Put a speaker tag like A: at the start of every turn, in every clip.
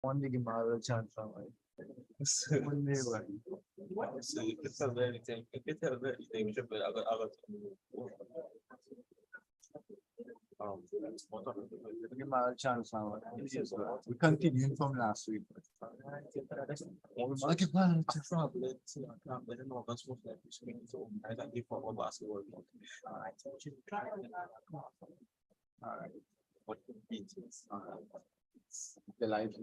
A: Only give a chance. Only one.
B: So you can tell anything. You can tell anything. You should be. I got.
A: Give a chance now. We continuing from last week. The live.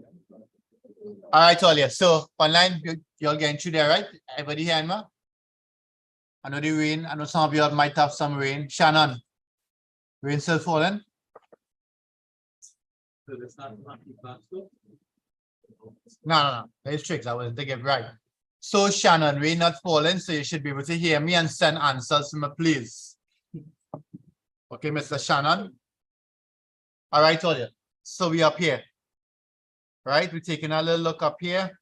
C: All right, Talia. So online, you're getting through there, right? Everybody here, ma? I know the rain. I know some of you might have some rain. Shannon, rain still falling? No. It's tricks. I was thinking right. So Shannon, rain not falling, so you should be able to hear me and send answers to me, please. Okay, Mr. Shannon. All right, Talia. So we up here. Right, we're taking a little look up here.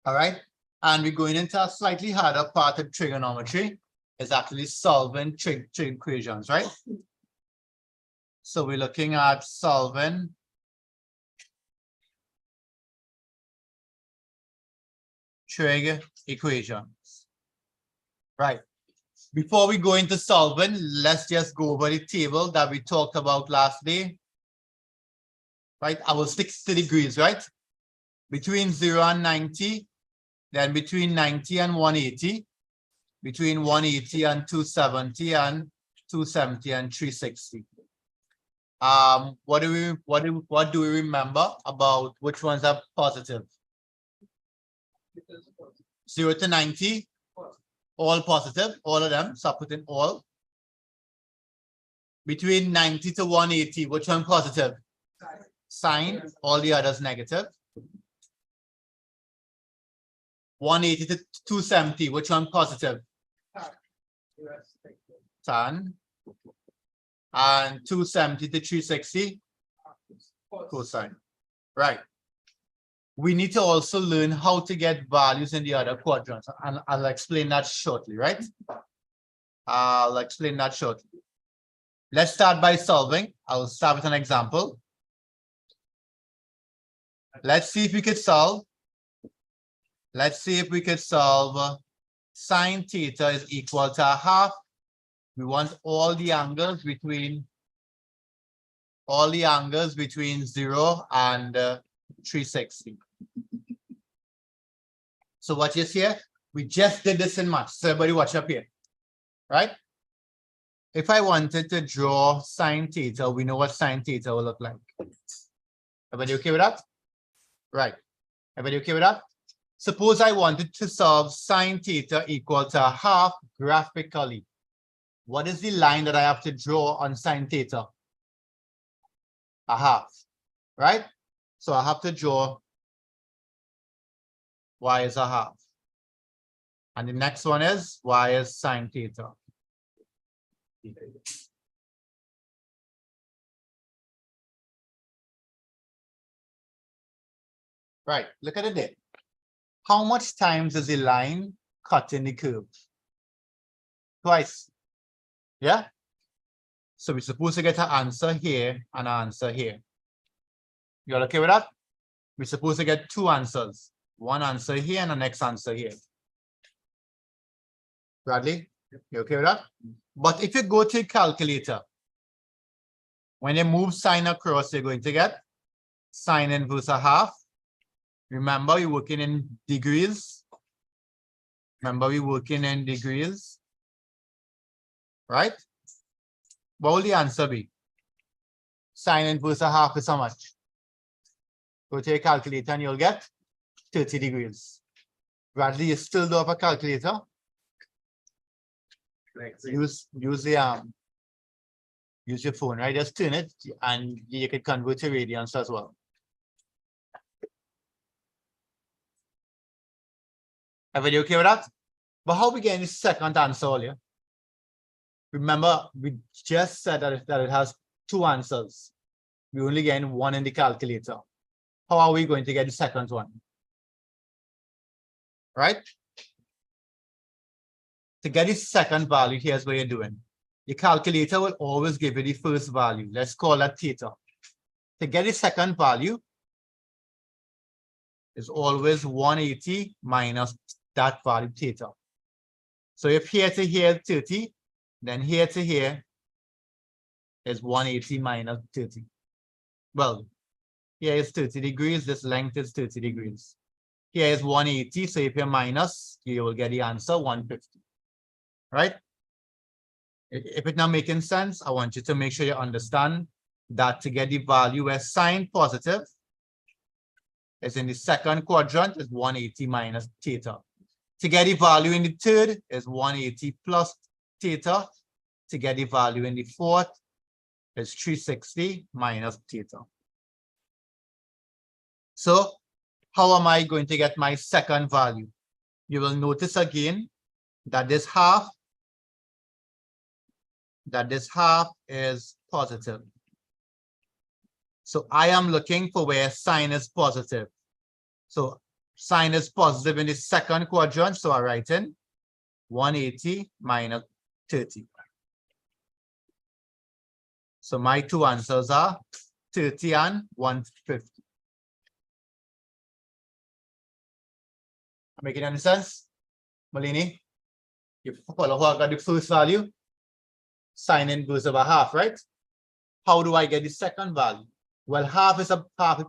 C: All right, and we're going into a slightly harder part of trigonometry. Is actually solving trig equations, right? So we're looking at solving trig equations. Right. Before we go into solving, let's just go over the table that we talked about last day. Right, our 60 degrees, right? Between 0 and 90, then between 90 and 180, between 180 and 270, and 270 and 360. What do we remember about which ones are positive? 0 to 90, all positive, all of them, so put in all. Between 90 to 180, which one positive? Sine, all the others negative. 180 to 270, which one positive? Tan. And 270 to 360, cosine. Right. We need to also learn how to get values in the other quadrants, and I'll explain that shortly, right? I'll explain that shortly. Let's start by solving. I'll start with an example. Let's see if we could solve. Let's see if we could solve sine theta is equal to a half. We want all the angles between 0 and 360. So what you see here, we just did this in math. So everybody watch up here, right? If I wanted to draw sine theta, we know what sine theta will look like. Everybody okay with that? Right. Everybody okay with that? Suppose I wanted to solve sine theta equal to a half graphically. What is the line that I have to draw on sine theta? A half, right? So I have to draw y is a half. And the next one is y is sine theta. Right, look at it there. How much times is the line cutting the curve? Twice. Yeah? So we're supposed to get an answer here and an answer here. You're okay with that? We're supposed to get two answers. One answer here and the next answer here. Bradley, you okay with that? But if you go to a calculator, when you move sine across, you're going to get sine inverse a half. Remember, you're working in degrees. Right? What will the answer be? Sine inverse a half is how much? Go to your calculator and you'll get 30 degrees. Bradley, you still do have a calculator? Use your phone, right? Just turn it and you can convert to radians as well. Everybody okay with that? But how we get the second answer earlier? Remember, we just said that it has two answers. We only get one in the calculator. How are we going to get the second one? Right? To get the second value, here's what you're doing. Your calculator will always give you the first value. Let's call that theta. To get the second value, is always 180 minus that value theta. So if here to here 30, then here to here is 180 minus 30. Well, here is 30 degrees, this length is 30 degrees. Here is 180, so if you minus, you will get the answer 150, right? If it's not making sense, I want you to make sure you understand that to get the value where sine positive is in the second quadrant is 180 minus theta. To get the value in the third is 180 plus theta. To get the value in the fourth is 360 minus theta. So how am I going to get my second value? You will notice again that this half is positive. So I am looking for where sine is positive. So sine is positive in the second quadrant, so I write in 180 minus 30. So my two answers are 30 and 150. Making any sense? Malini? You follow how I got the first value? Sine inverse over half, right? How do I get the second value? Well, half is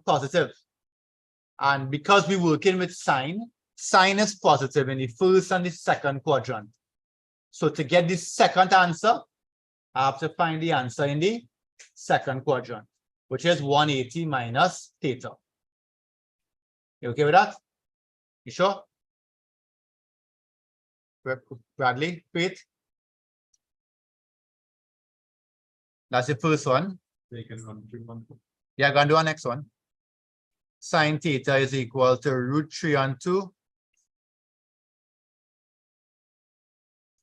C: positive. And because we're working with sine, sine is positive in the first and the second quadrant. So to get the second answer, I have to find the answer in the second quadrant, which is 180 minus theta. You okay with that? You sure? Bradley, Faith? That's the first one. Yeah, going to do our next one. Sine theta is equal to root 3 and 2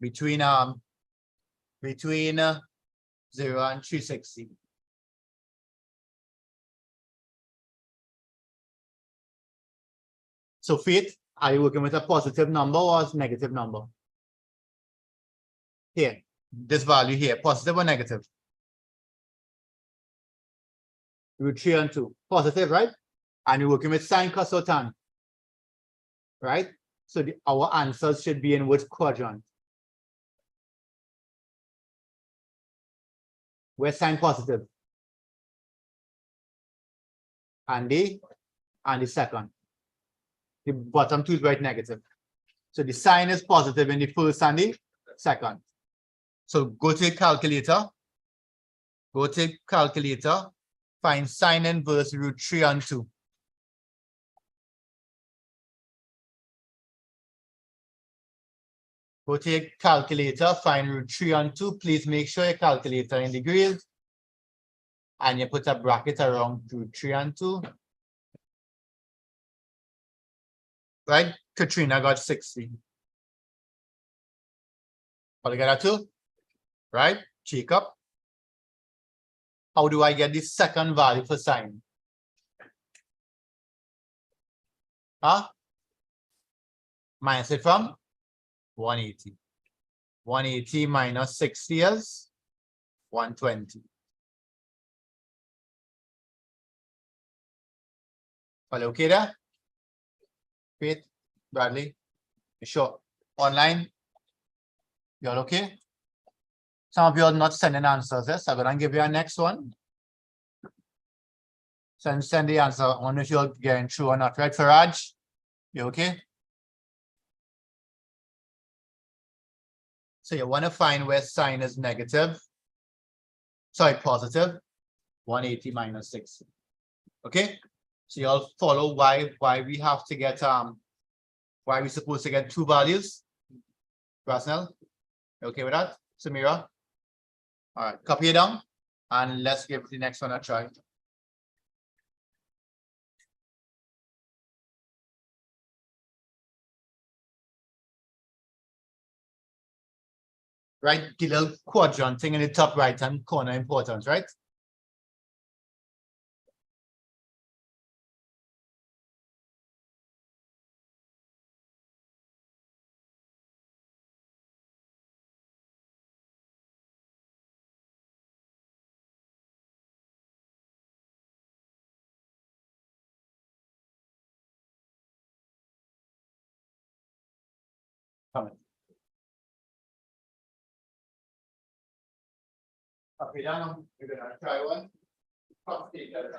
C: between 0 and 360. So Faith, are you working with a positive number or a negative number? Here, this value here, positive or negative? Root 3 and 2, positive, right? And you're working with sine, cos, or tan, right? So our answers should be in which quadrant? Where's sine positive? And the second. The bottom two is right negative. So the sine is positive in the first and the second. So go to calculator. Go to calculator. Find sine inverse root 3 and 2. Go to your calculator, find root 3 and 2. Please make sure your calculator in degrees. And you put a bracket around root 3 and 2. Right? Katrina got 60. Altogether 2. Right? Jacob. How do I get the second value for sine? Huh? Minus it from 180. 180 minus 60 is 120. All okay there? Faith, Bradley, you sure? Online? You all okay? Some of you are not sending answers. Yes, I'm gonna give you a next one. Send the answer. I wonder if you're getting through or not. Right, Faraj? You okay? So you want to find where sine is negative. Sorry, positive. 180 minus 60. Okay? So you all follow why we have to get why we're supposed to get two values. Rasnell? Okay with that? Samira? All right, copy it down and let's give the next one a try. Right, the little quadrant thing in the top right hand corner important, right?
A: Coming.
C: Okay, now we're gonna try one. Cos theta.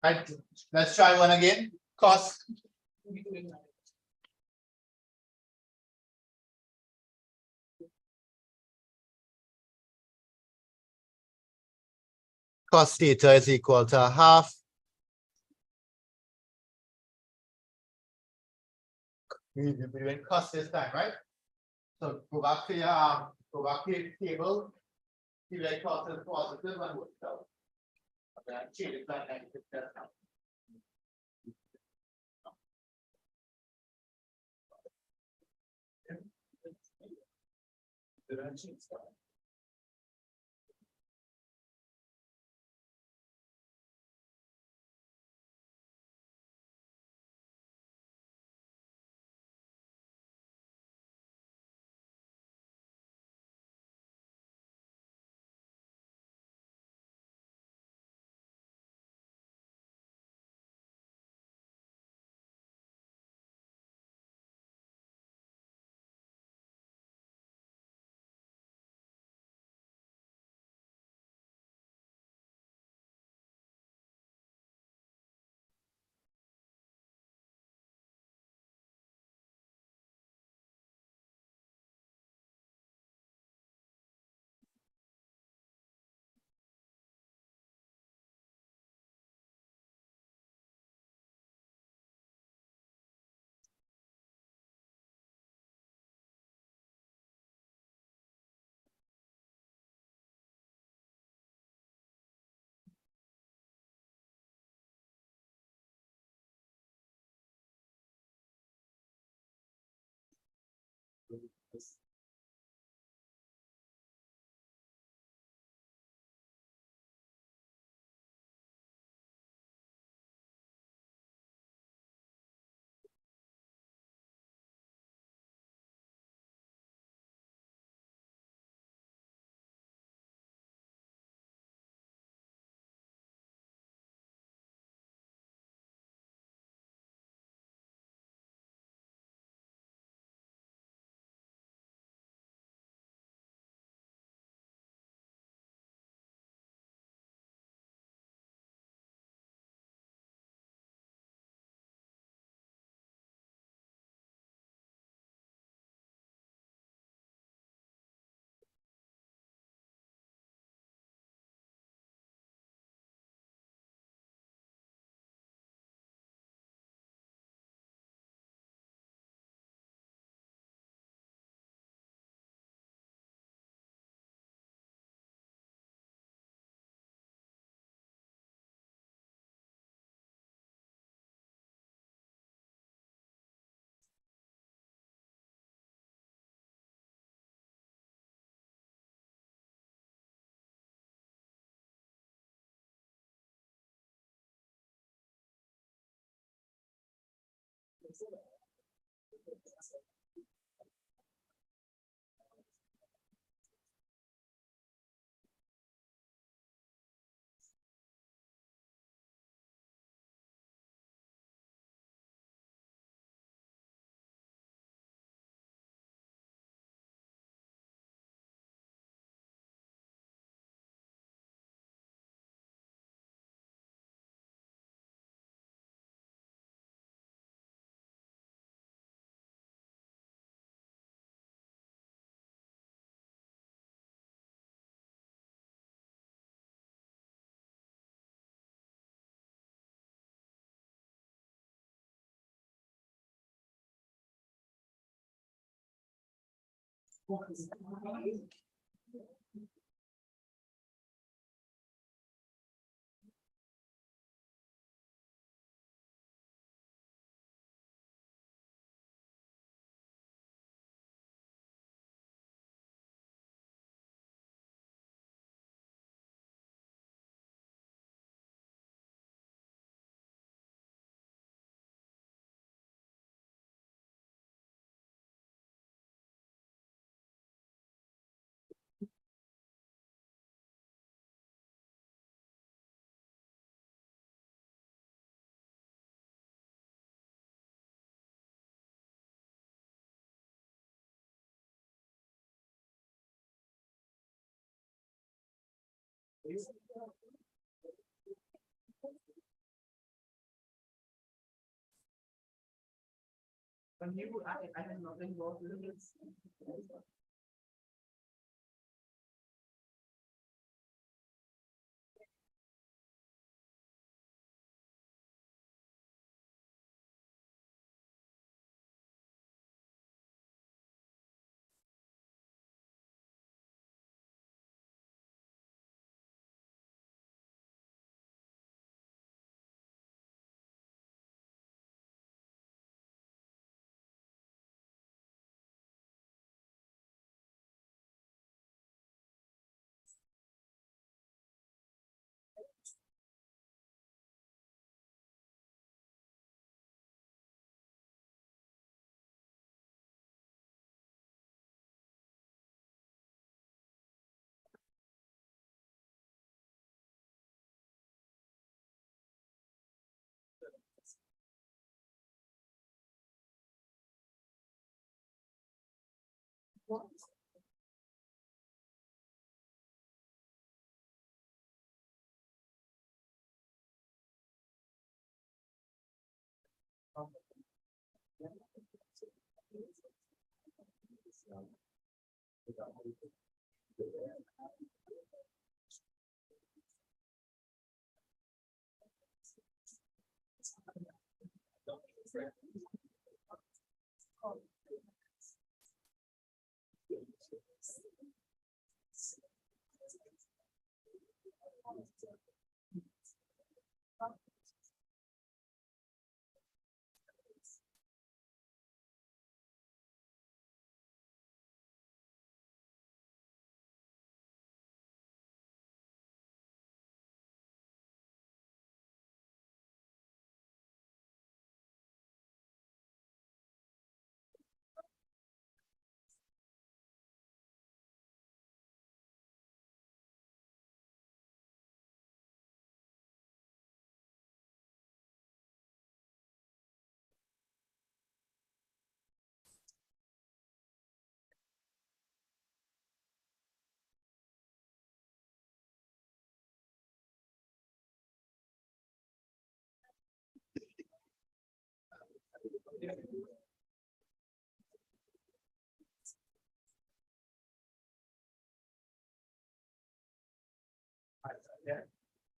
C: Right, let's try one again. Cos. Cos theta is equal to half. We're doing cos this time, right? So go back to your table. See like cos is positive and what's out. Okay, change it back negative. That's now.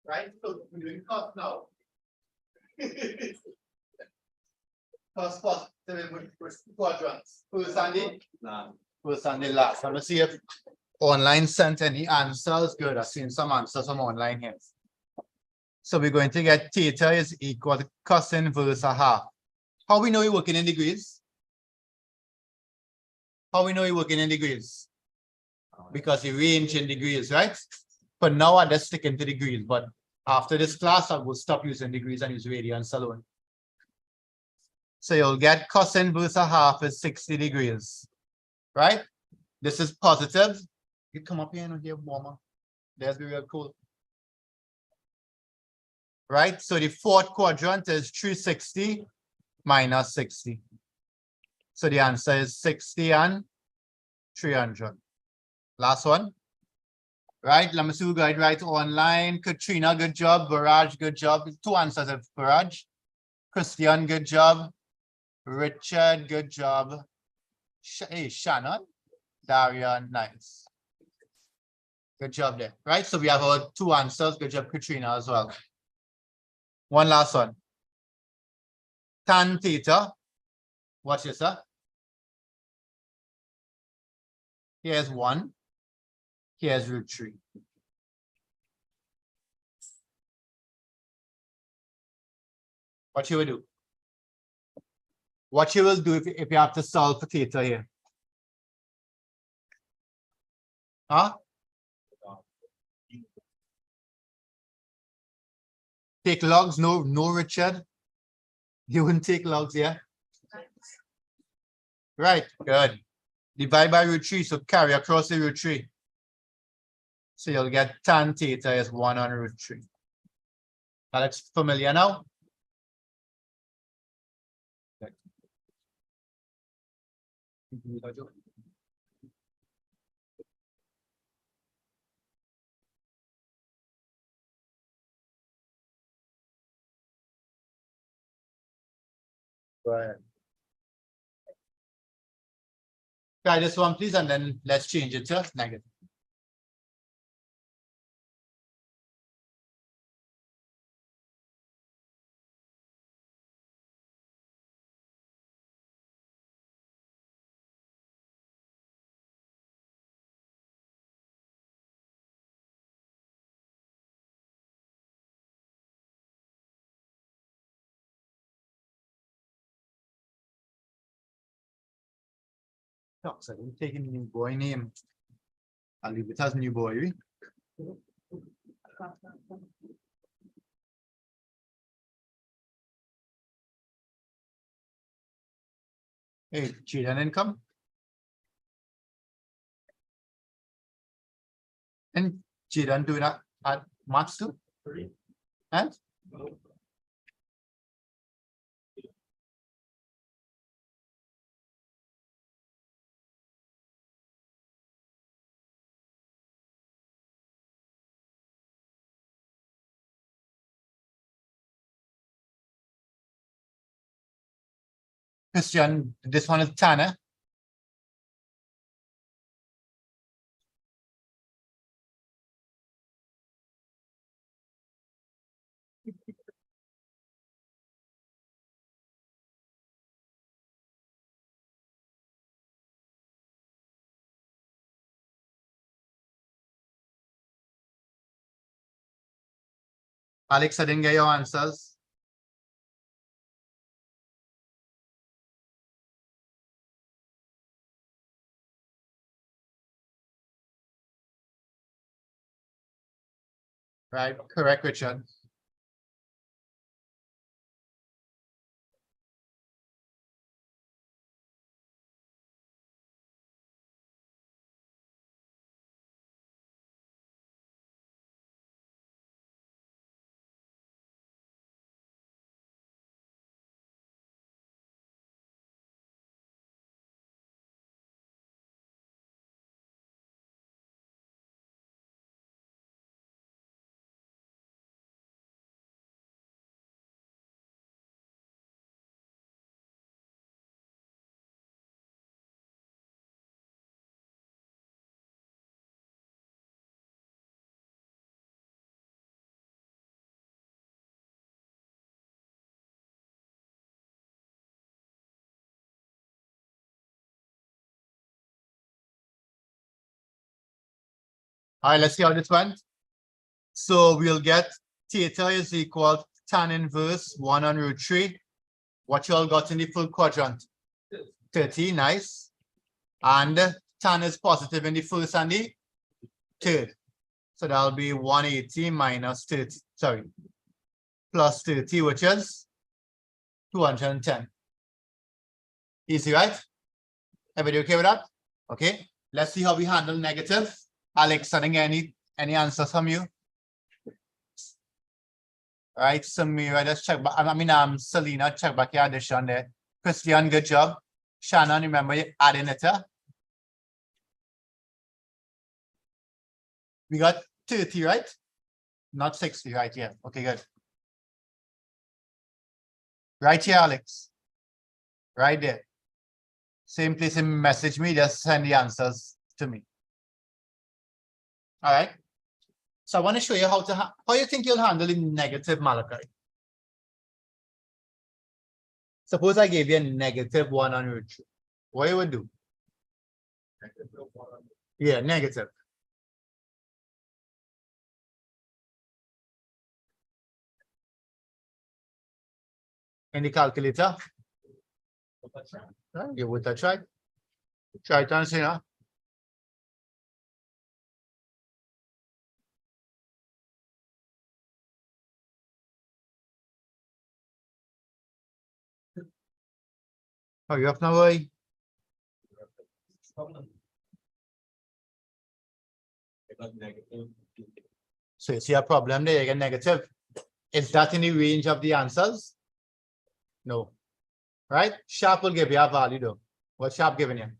C: Right, so we're doing cost now. Cost quadrants. Who's Sandy? Who's Sandy last? I'm gonna see if online sent any answers. Good, I've seen some answers from online here. So we're going to get theta is equal to cos inverse a half. How we know you're working in degrees? How we know you're working in degrees? Because you range in degrees, right? But now I just stick into degrees, but after this class, I will stop using degrees and use radians alone. So you'll get cos inverse a half is 60 degrees, right? This is positive. You come up here and get warmer. There's be real cool. Right? So the fourth quadrant is 360 minus 60. So the answer is 60 and 300. Last one. Right? Let me see who got it right online. Katrina, good job. Barrage, good job. Two answers of Barrage. Christian, good job. Richard, good job. Hey, Shannon. Darian, nice. Good job there. Right? So we have our two answers. Good job, Katrina, as well. One last one. Tan theta. Watch this, huh? Here's 1. Here's root 3. What you will do? What you will do if you have to solve for theta here? Huh? Take logs? No, Richard. You wouldn't take logs, yeah? Right, good. Divide by root 3, so carry across the root 3. So you'll get tan theta is 1 on root 3. That looks familiar now? Right. Try this one, please, and then let's change it to negative. No, so I'm taking new boy name. I'll leave it as new boy. Hey, children income. And children do that at maths too. And Christian, this one is Tanner. Alex, I didn't get your answers. Right, correct, Richard. All right, let's see how this went. So we'll get theta is equal to tan inverse 1 on root 3. What you all got in the full quadrant? 30, nice. And tan is positive in the first and the third. So that'll be 180 minus 30, sorry, plus 30, which is 210. Easy, right? Everybody okay with that? Okay, let's see how we handle negative. Alex, sending any answers from you? All right, Samira, just check back. I mean, Selena, check back your addition there. Christian, good job. Shannon, remember you adding it up. We got 30, right? Not 60, right? Yeah. Okay, good. Right here, Alex. Right there. Same place and message me, just send the answers to me. All right. So I want to show you how you think you'll handle the negative Malachi. Suppose I gave you a negative 1 on root 3. What you would do? Yeah, negative. In the calculator. Right, give it a try. Try it and see, huh? Hurry up now, boy. So you see a problem there, you get negative. Is that in the range of the answers? No. Right? Sharp will give you a value though. What's Sharp giving you?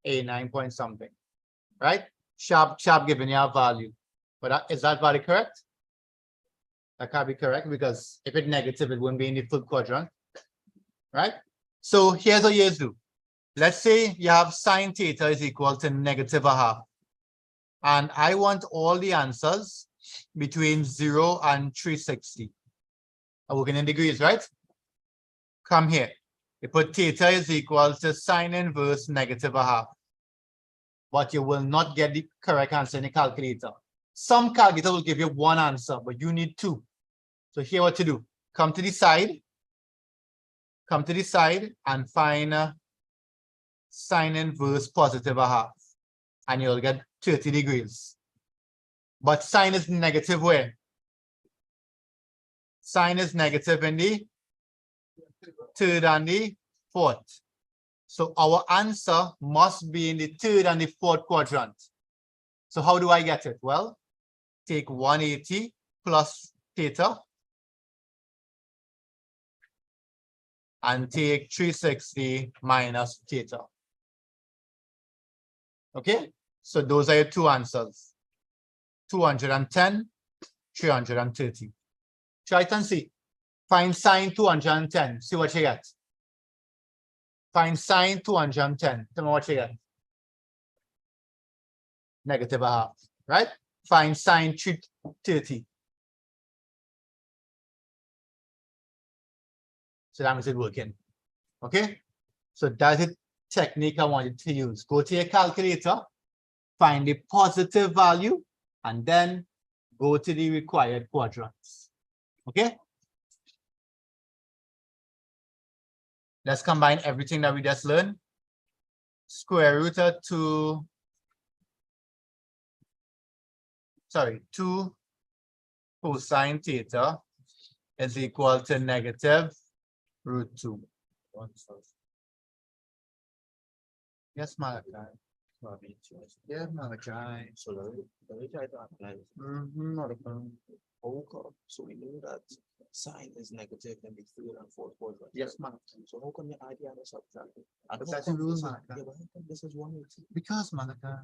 C: 89 point something. Right? Sharp giving you a value. But is that value correct? That can't be correct because if it's negative, it wouldn't be in the full quadrant. Right? So here's what you do. Let's say you have sine theta is equal to -1/2. And I want all the answers between 0 and 360. I'm working in degrees, right? Come here. You put theta is equal to sine inverse -1/2. But you will not get the correct answer in the calculator. Some calculator will give you one answer, but you need two. So here what to do. Come to the side. Come to the side and find sine inverse +1/2. And you'll get 30 degrees. But sine is negative where? Sine is negative in the third and the fourth. So our answer must be in the third and the fourth quadrant. So how do I get it? Well, take 180 plus theta and take 360 minus theta. Okay, so those are your two answers. 210, 330. Try it and see. Find sine 210. See what you get. Find sine 210. Tell me what you get. -1/2. Right? Find sine 330. So that means it's working. Okay? So that's the technique I want you to use. Go to your calculator, find the positive value, and then go to the required quadrants. Okay? Let's combine everything that we just learned. Square root of 2 cosine theta is equal to -√2. Yes, Malachi. Yeah, Malachi.
B: So let me try to apply.
C: Not a problem.
B: So we know that sine is negative in the third and fourth quadrant.
C: Yes, Malachi.
B: So how can you add the other subtract? And
C: But
B: how
C: that's the
B: come
C: rule,
B: this is-
C: Malachi.
B: yeah, but how come this is 180?
C: Because Malachi.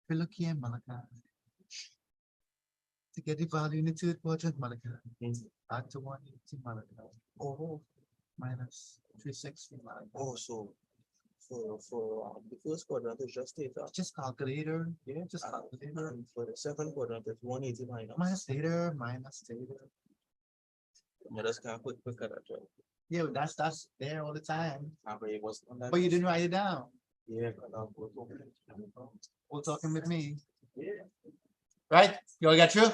C: If you look here, Malachi. To get the value in the third quadrant, Malachi. Add to 180, Malachi.
B: Oh,
C: Minus 360, Malachi.
B: so for the first quadrant is just theta.
C: Just calculator. Yeah, just calculator.
B: And for the second quadrant is 180 minus.
C: Minus theta, minus theta.
B: Yeah, that's kind of quick at that, right?
C: Yeah, but that's there all the time.
B: But it was on that.
C: But you didn't write it down.
B: Yeah, but I'll go to it.
C: All talking with me.
B: Yeah.
C: Right? You all get through?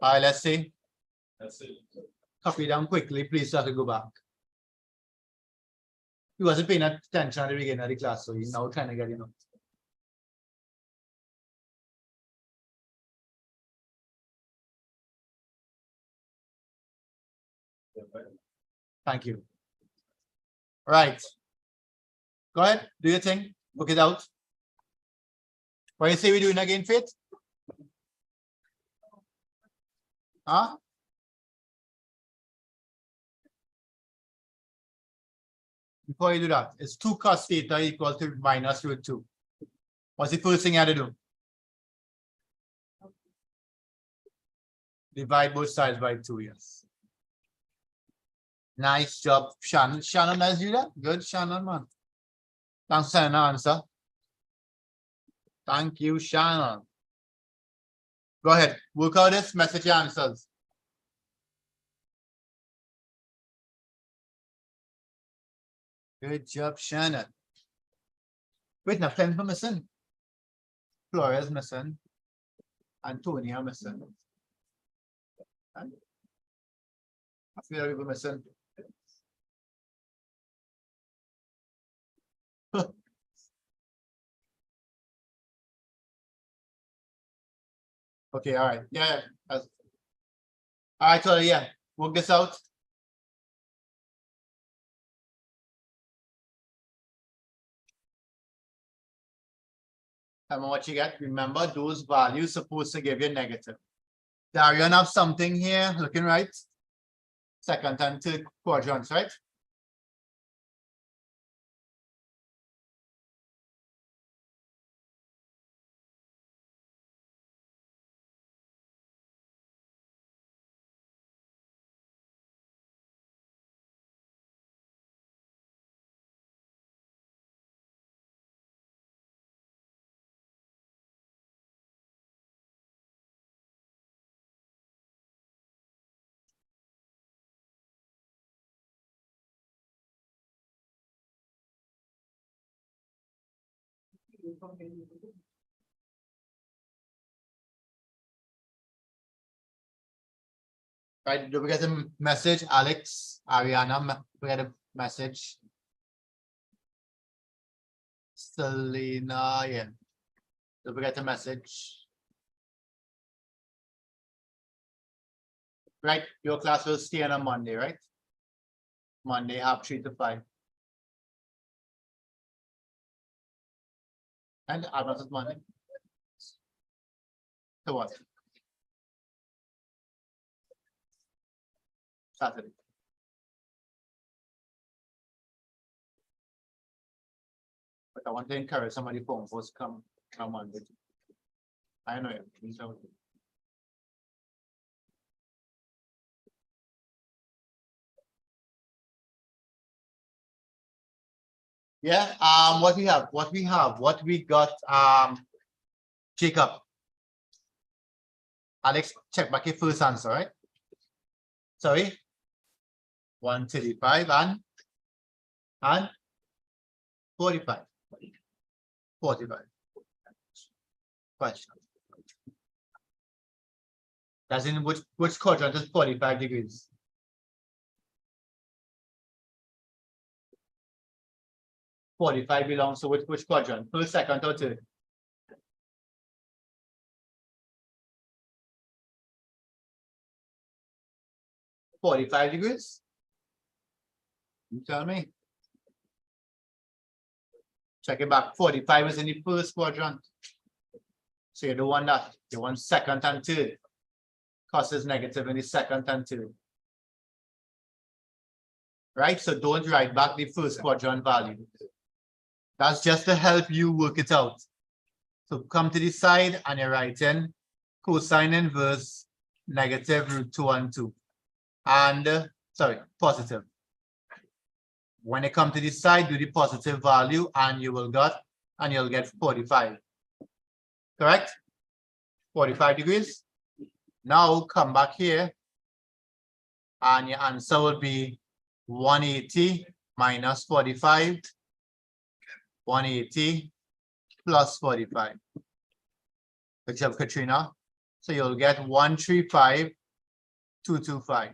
C: All right, let's see.
B: That's it.
C: Copy down quickly, please, so I can go back. He wasn't paying attention at the beginning of the class, so he's now trying to get it. Thank you. Right. Go ahead, do your thing, book it out. What do you say we're doing again, Faith? Huh? Before you do that, it's 2 cos theta equal to -√2. What's the first thing you have to do? Divide both sides by 2, yes. Nice job, Shannon. Shannon, let's do that. Good, Shannon, man. Thanks for sending an answer. Thank you, Shannon. Go ahead, work out this, message your answers. Good job, Shannon. Wait, now Clem missing. Flores missing. Antonia missing. And I feel like we're missing. Okay, all right. Yeah. All right, so yeah, work this out. Tell me what you get. Remember, those values supposed to give you negative. Darian have something here looking right. Second and third quadrants, right? Right, do we get a message? Alex, Ariana, we get a message. Selena, yeah. Do we get a message? Right, your class will stay on a Monday, right? Monday, half 3 to 5. And Advance is Monday. So what? Saturday. But I want to encourage somebody phone calls come Monday. I know it. So, yeah, what we got, Jacob. Alex, check back your first answer, right? Sorry. 135 and 45. 45. Question. That's in which quadrant is 45 degrees? $45 belongs to which quadrant? First, second, or third? $45 degrees? You tell me. Check it back. 45 is in the first quadrant. So you don't want that. You want second and third. Cos is negative in the second and third. Right? So don't write back the first quadrant value. That's just to help you work it out. So come to the side and you're writing cosine inverse negative √212. And sorry, positive. When you come to the side, do the positive value and you'll get 45. Correct? 45 degrees. Now come back here and your answer will be 180 minus 45. 180 plus 45. Good job, Katrina. So you'll get 135,225.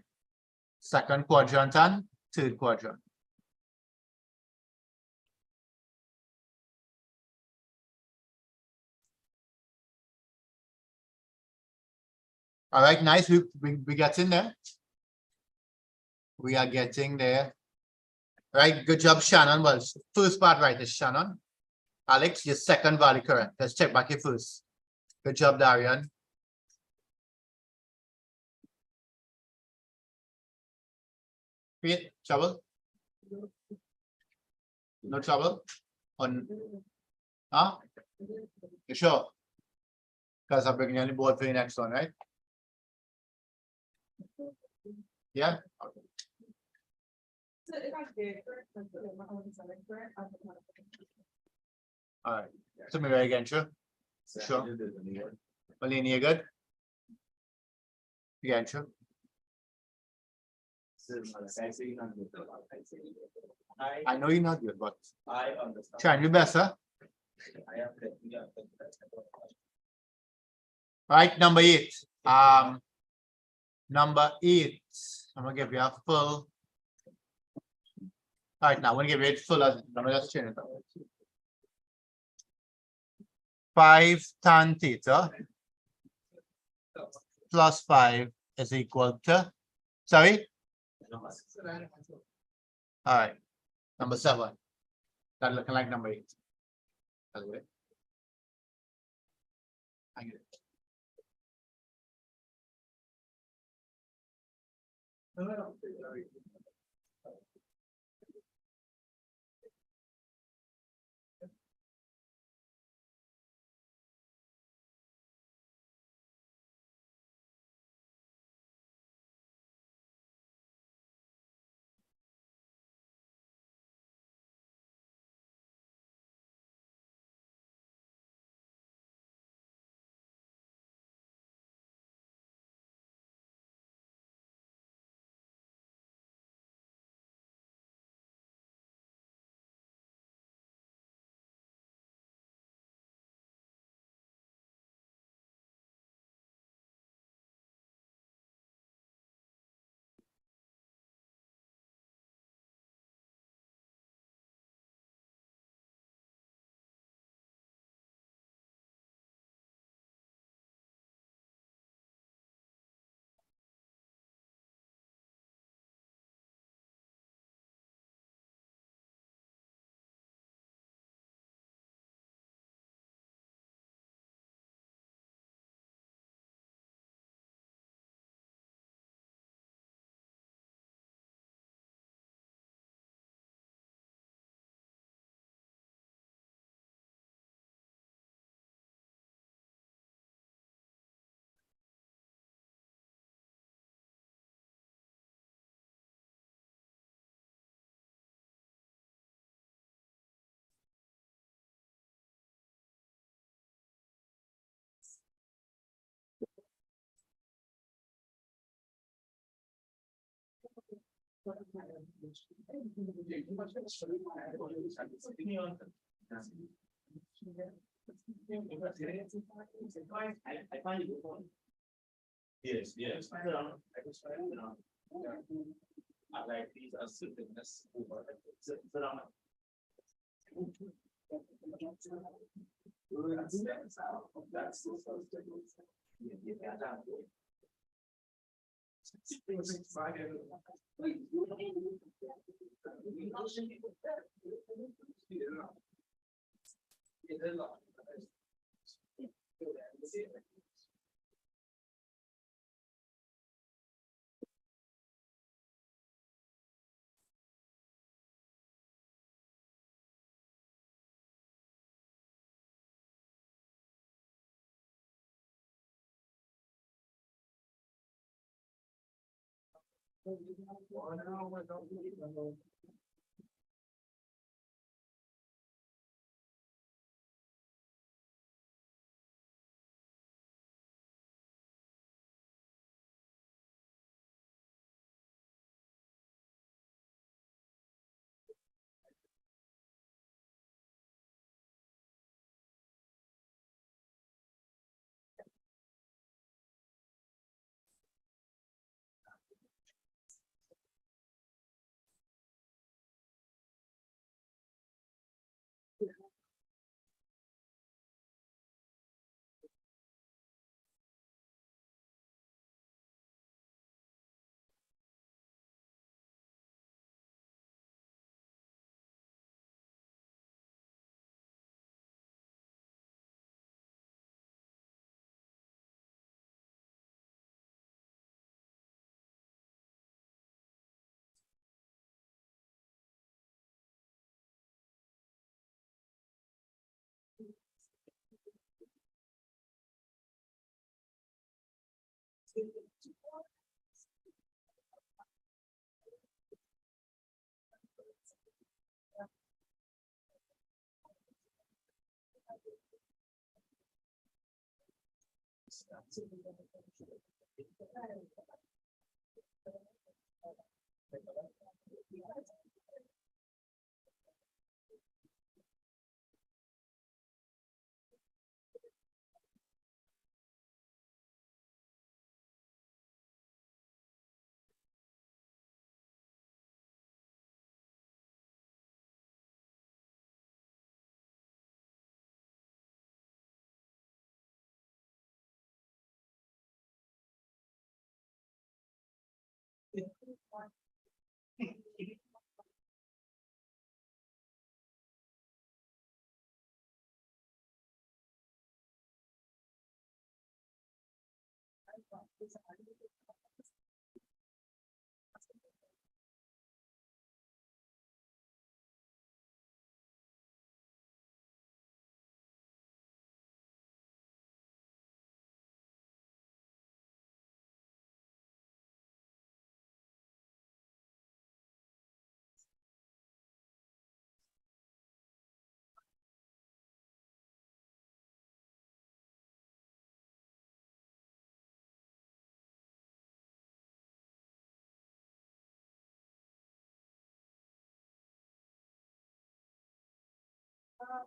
C: Second quadrant and third quadrant. All right, nice. We get in there. We are getting there. Right, good job, Shannon. Well, first part right is Shannon. Alex, your second value correct. Let's check back your first. Good job, Darian. Wait, trouble? No trouble? Huh? You sure? Because I'm bringing you on the board for the next one, right? Yeah? Okay.
D: So if I did correct, I put in my own side correct, I would have to-
C: All right. So maybe again, sure? Sure. Malini, you good? Again, sure? I know you're not good, but
B: I understand.
C: try and do best, huh? Right, number 8. Number 8. I'm gonna give you a full. All right, now I'm gonna give you it full. I'm gonna just change it up. 5 tan theta plus 5 is equal to, sorry? All right, number 7. That looking like number 8. That's good. I get it.
B: Yes, yes. I like these as that's.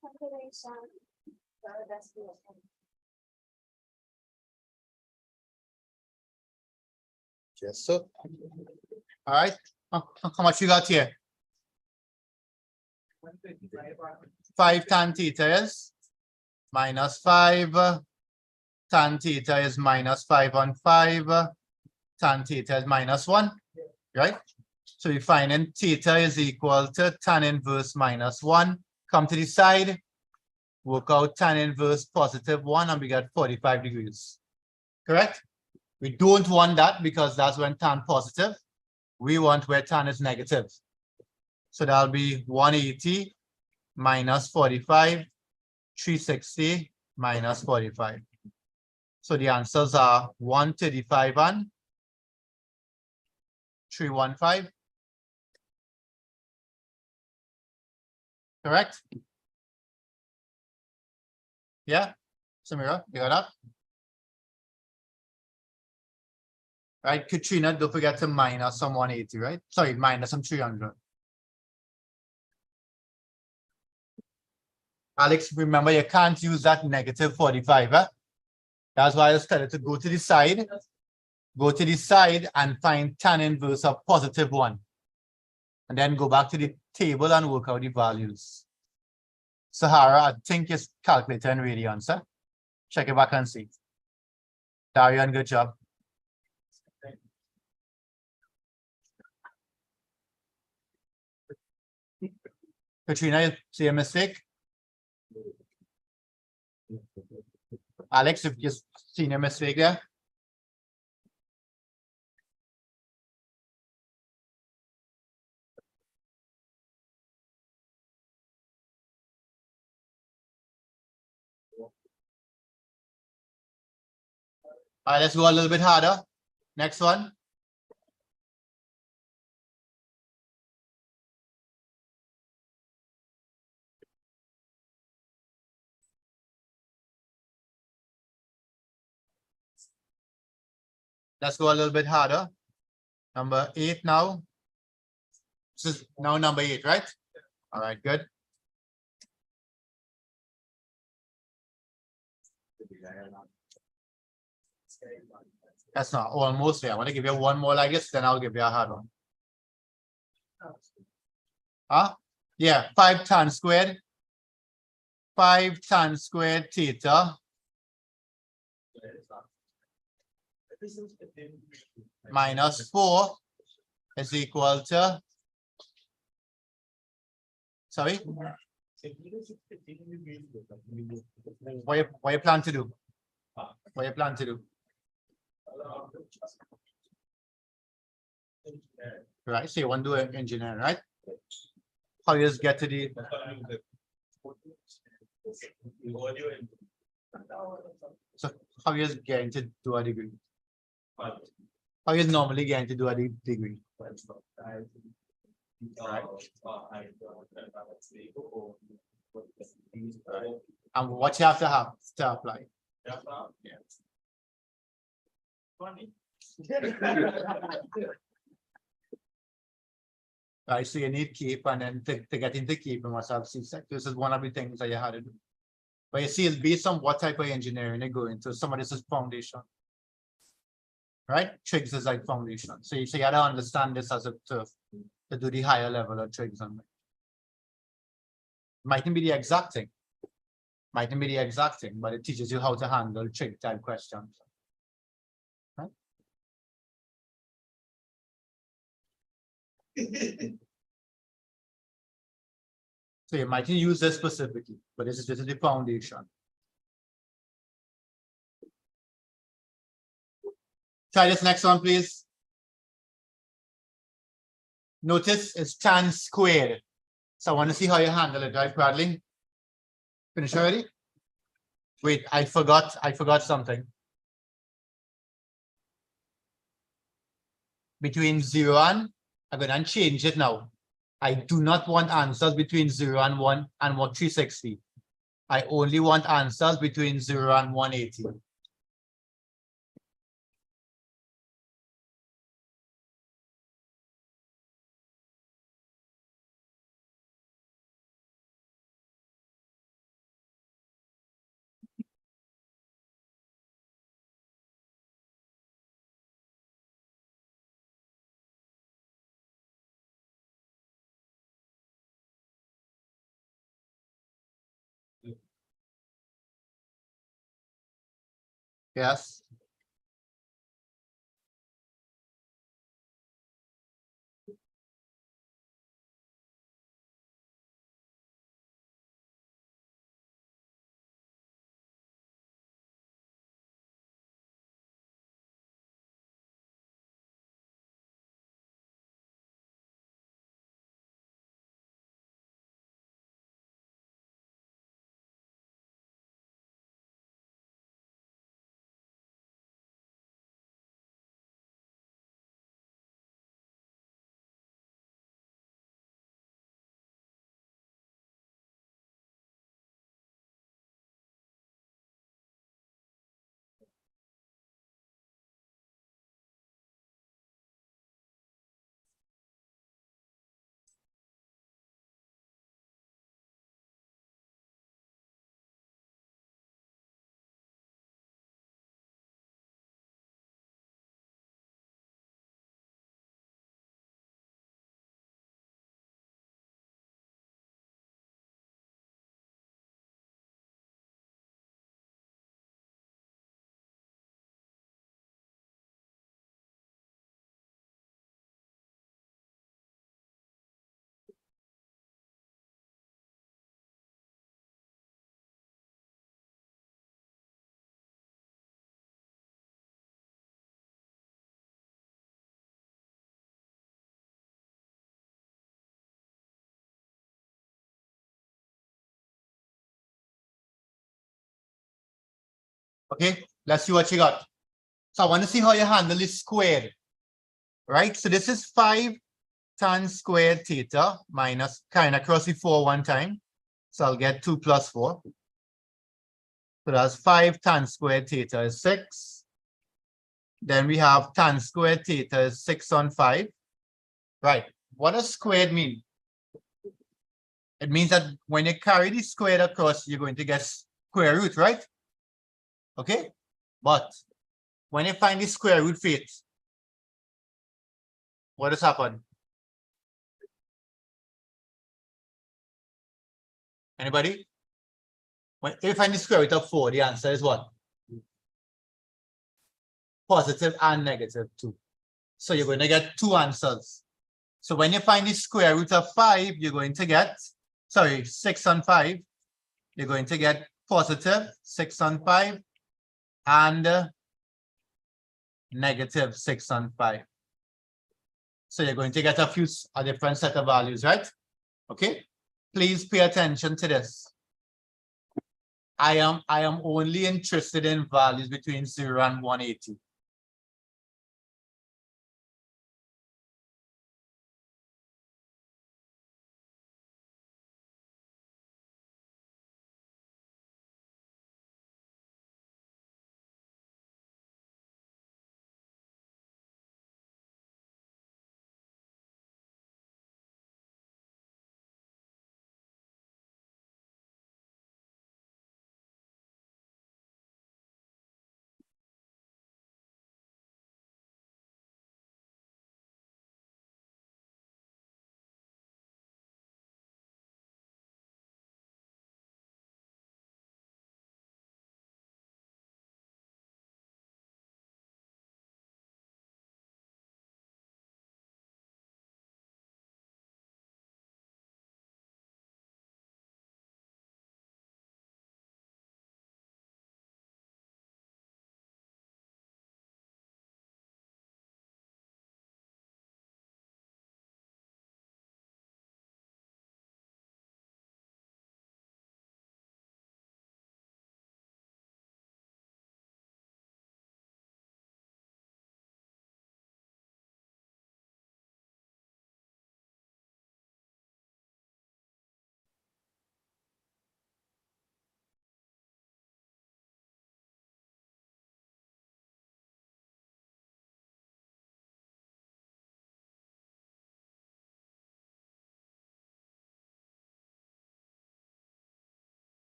D: Calculation. That's the
C: Yes, sir. All right. How much you got here? 5 tan theta is minus 5. Tan theta is minus 5 on 5. Tan theta is minus 1. Right? So we find in theta is equal to tan inverse minus 1. Come to the side. Work out tan inverse positive 1 and we get 45 degrees. Correct? We don't want that because that's when tan positive. We want where tan is negative. So that'll be 180 minus 45, 360 minus 45. So the answers are 135 and 315. Correct? Yeah? Samira, you got that? Right, Katrina, don't forget to minus some 180, right? Sorry, minus some 300. Alex, remember you can't use that negative 45, eh? That's why I just tell you to go to the side. Go to the side and find tan inverse of positive 1. And then go back to the table and work out the values. Sahara, I think it's calculator in radians, eh? Check it back and see. Darian, good job. Katrina, you see a mistake? Alex, if you've seen a mistake there? All right, let's go a little bit harder. Next one. Let's go a little bit harder. Number 8 now. This is now number 8, right? All right, good. That's not almost there. I want to give you one more like this, then I'll give you a hard one. Huh? Yeah, 5 tan squared. 5 tan squared theta minus 4 is equal to, sorry? What you plan to do? What you plan to do? Right, so you want to do an engineer, right? How you just get to the so how you just getting to do a degree? How you normally getting to do a degree? Right. And what you have to apply. Right, so you need keep, and then to get into keep, you must have CSEC. This is one of the things that you had to do. But you see, it's based on what type of engineering they go into. Some of this is foundation. Right? Trigs is like foundation. So you got to understand this as a to do the higher level of trigs. Mightn't be the exact thing. Mightn't be the exact thing, but it teaches you how to handle trig type questions. Right? So you might use this specifically, but this is the foundation. Try this next one, please. Notice it's tan squared. So I want to see how you handle it, right, Bradley? Finish already? Wait, I forgot something. Between 0 and, I'm going to change it now. I do not want answers between 0 and 1 and 360. I only want answers between 0 and 180. Yes. Okay, let's see what you got. So I want to see how you handle this squared, right? So this is 5 tan squared theta minus kind across the 4 one time. So I'll get 2 plus 4. So that's 5 tan squared theta is 6. Then we have tan squared theta is 6 on 5. Right. What does squared mean? It means that when you carry the squared across, you're going to get square root, right? Okay. But when you find the square root for it, what has happened? Anybody? When if you find the square root of 4, the answer is what? Positive and negative 2. So you're going to get 2 answers. So when you find the square root of 5, you're going to get, 6 on 5. You're going to get positive 6 on 5 and negative 6 on 5. So you're going to get a different set of values, right? Okay. Please pay attention to this. I am only interested in values between 0 and 180.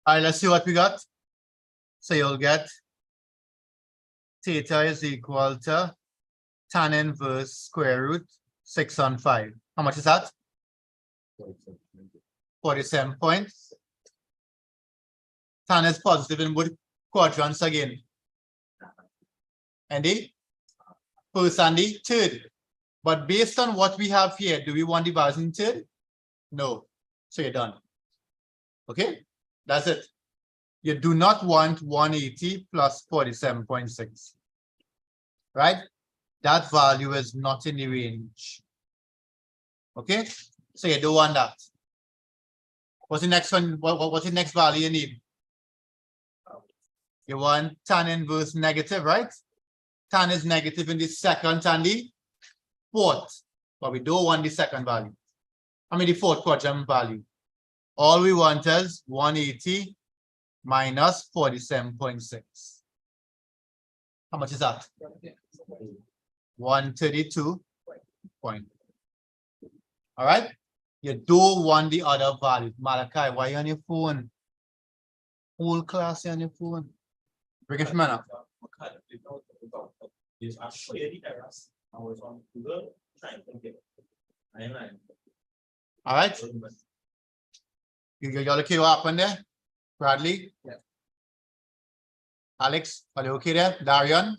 C: All right, let's see what we got. So you'll get theta is equal to tan inverse square root 6 on 5. How much is that? 47 points. Tan is positive in both quadrants again. And the first and the third. But based on what we have here, do we want the values in third? No. So you're done. Okay, that's it. You do not want 180 plus 47.6. Right? That value is not in the range. Okay, so you don't want that. What's the next one? What's the next value you need? You want tan inverse negative, right? Tan is negative in the second and the fourth, but we don't want the second value. I mean the fourth quadrant value. All we want is 180 minus 47.6. How much is that? 132 point. All right. You don't want the other value. Malachi, why are you on your phone? Whole class on your phone. Bring it from up.
B: I'll show you the errors. I was on Google trying to get it.
C: All right. You okay what happened there? Bradley?
A: Yeah.
C: Alex, are you okay there? Darian?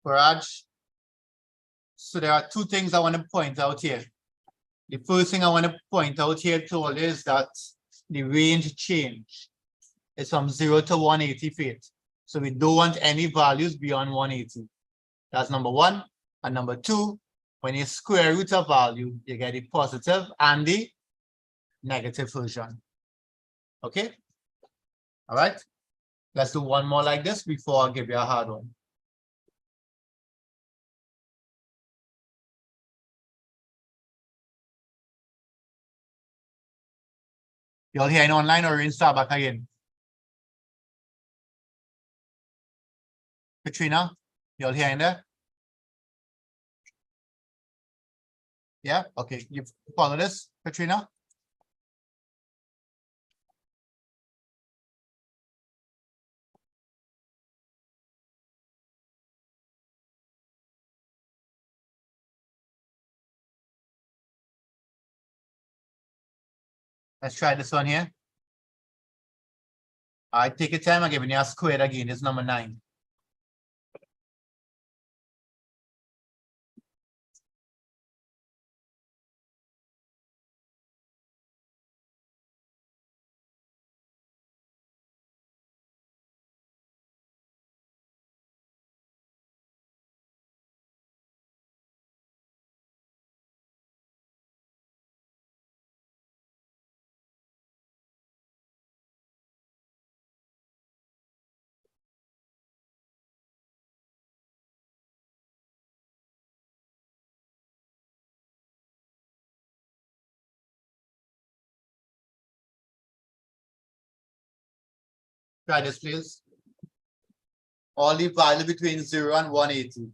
C: Paraj? So there are two things I want to point out here. The first thing I want to point out here to all is that the range change is from 0 to 180 feet. So we don't want any values beyond 180. That's number one. And number two, when you square root a value, you get the positive and the negative version. Okay? All right. Let's do one more like this before I give you a hard one. You all hearing online or in Starbucks again? Katrina, you all hearing there? Yeah, okay. You follow this, Katrina? Let's try this one here. I take your time. I'm giving you a squared again. It's number 9. Try this, please. All the value between 0 and 180.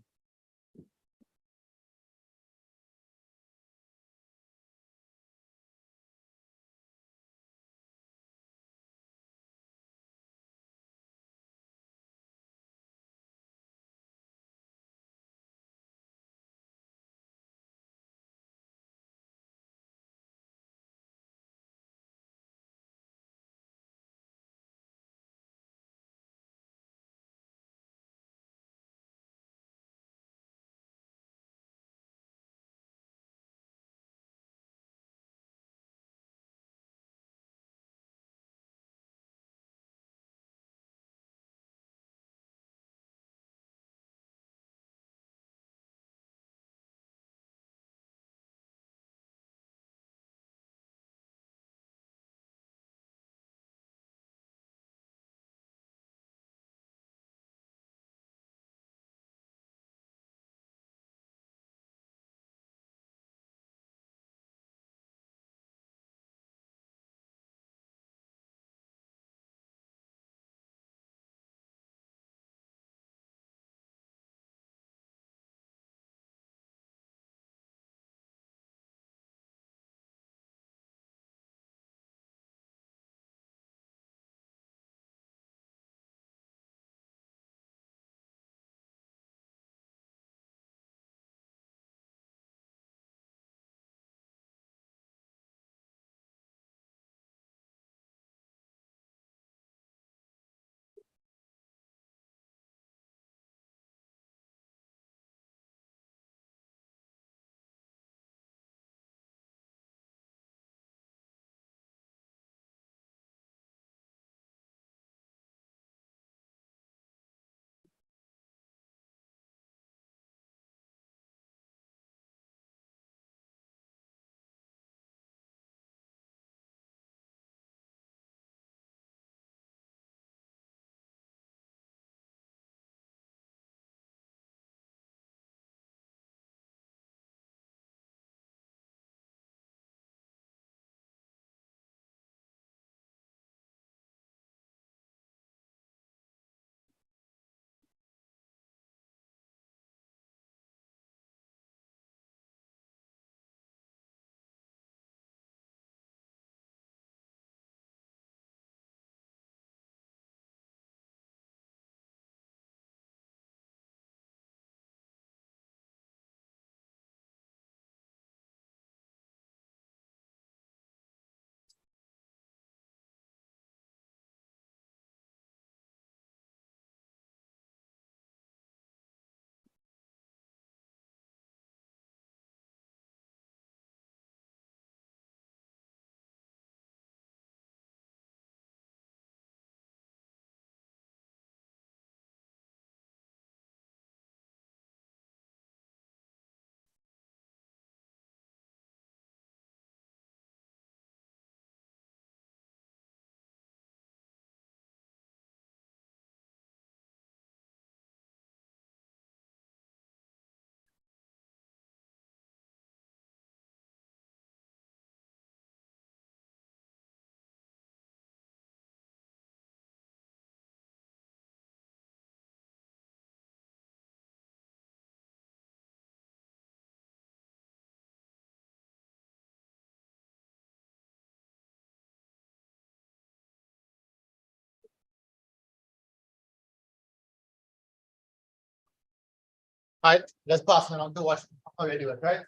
C: All right, let's pass it on to what already do it, right?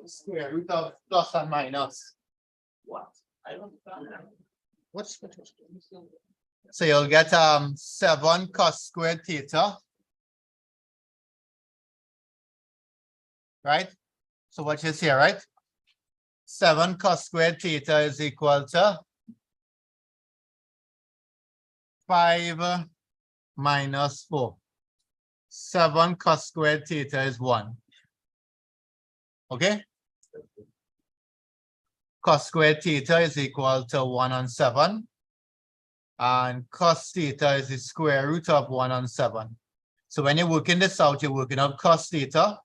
C: Square root of plus and minus.
B: What? I don't understand.
C: What's so you'll get 7 cos squared theta. Right? So what is here, right? 7 cos squared theta is equal to 5 minus 4. 7 cos squared theta is 1. Okay? Cos squared theta is equal to 1 on 7. And cos theta is the square root of 1 on 7. So when you're working this out, you're working out cos theta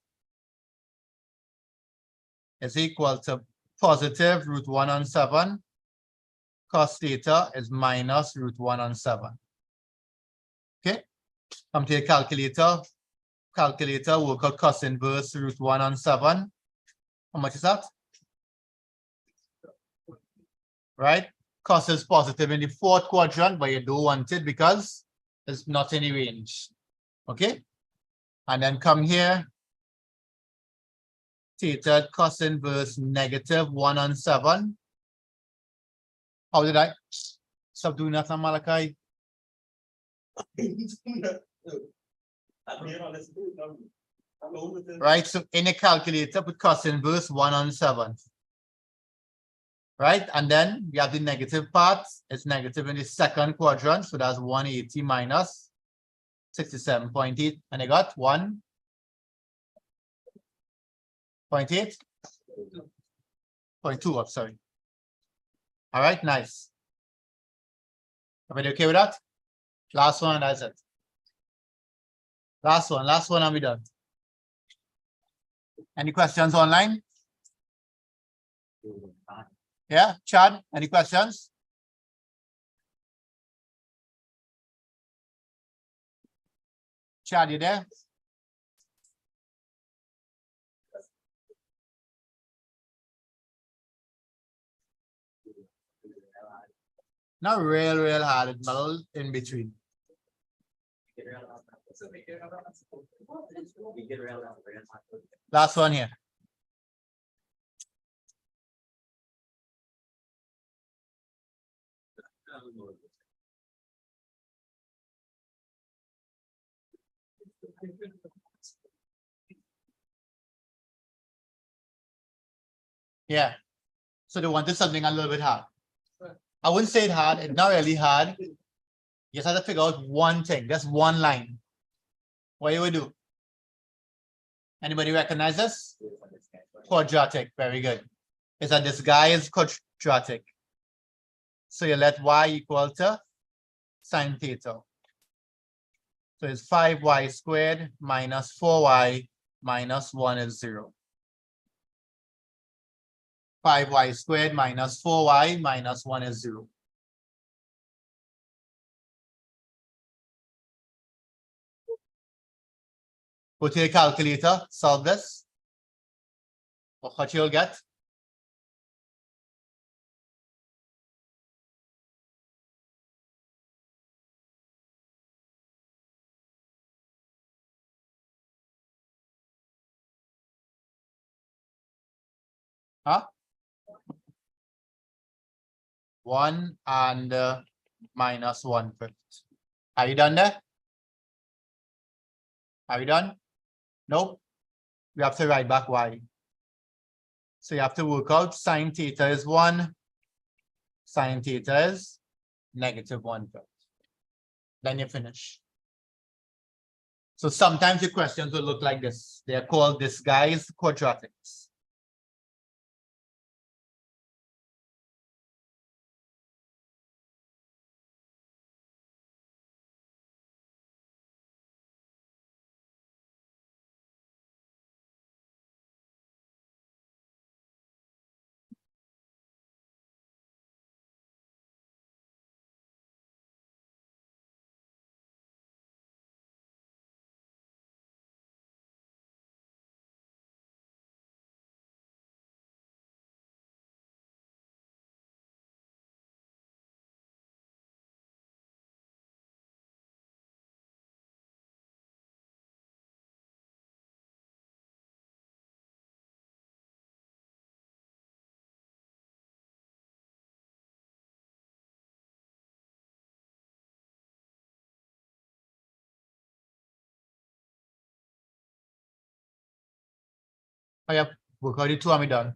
C: is equal to positive root 1 on 7. Cos theta is minus root 1 on 7. Okay? Come to your calculator. Calculator, work out cos inverse root 1 on 7. How much is that? Right? Cos is positive in the 4th quadrant, but you don't want it because it's not in the range. Okay? And then come here. Theta cos inverse negative 1 on 7. How did I stop doing that, Malachi? Right, so in a calculator, put cos inverse 1 on 7. Right, and then we have the negative part. It's negative in the 2nd quadrant, so that's 180 minus 67.8, and I got 1.8. 0.2 up, sorry. All right, nice. Everybody okay with that? Last one, that's it. Last one, and we done. Any questions online? Yeah, Chad, any questions? Chad, you there? Not real hard, it's middle in between. Last one here. Yeah. So they wanted something a little bit hard. I wouldn't say it hard, it's not really hard. You just have to figure out one thing, just one line. What you would do? Anybody recognize this? Quadratic, very good. It's a disguised quadratic. So you let y equal to sine theta. So it's 5y squared minus 4y minus 1 is 0. 5y squared minus 4y minus 1 is 0. Go to your calculator, solve this. What you'll get? Huh? 1 and minus 1/5. Are you done there? Are you done? Nope. We have to write back y. So you have to work out sine theta is 1. Sine theta is negative 1/5. Then you finish. So sometimes your questions will look like this. They are called disguised quadratics. Oh, yeah, work out the two and we done.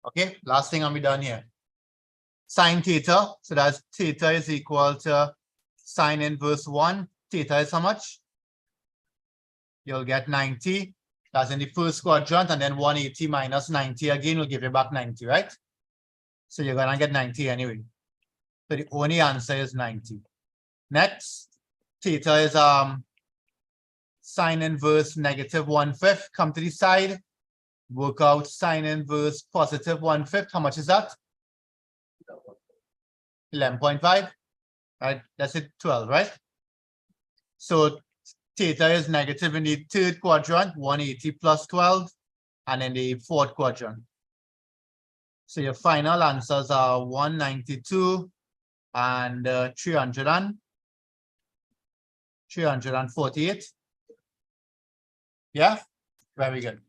C: Okay, last thing I'll be done here. Sine theta, so that's theta is equal to sine inverse 1. Theta is how much? You'll get 90. That's in the first quadrant, and then 180 minus 90 again will give you back 90, right? So you're gonna get 90 anyway. So the only answer is 90. Next, theta is sine inverse negative 1/5. Come to the side. Work out sine inverse positive 1/5. How much is that? 11.5. Right? That's it, 12, right? So theta is negative in the third quadrant, 180 plus 12, and in the fourth quadrant. So your final answers are 192 and 348. Yeah, very good.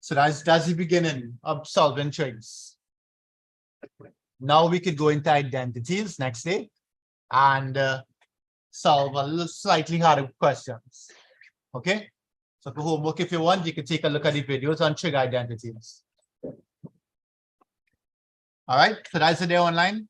C: So that's the beginning of solving trigs. Now we could go into identities next day and solve a little slightly harder questions. Okay. So for homework, if you want, you can take a look at the videos on trig identities. All right. So that's the day online.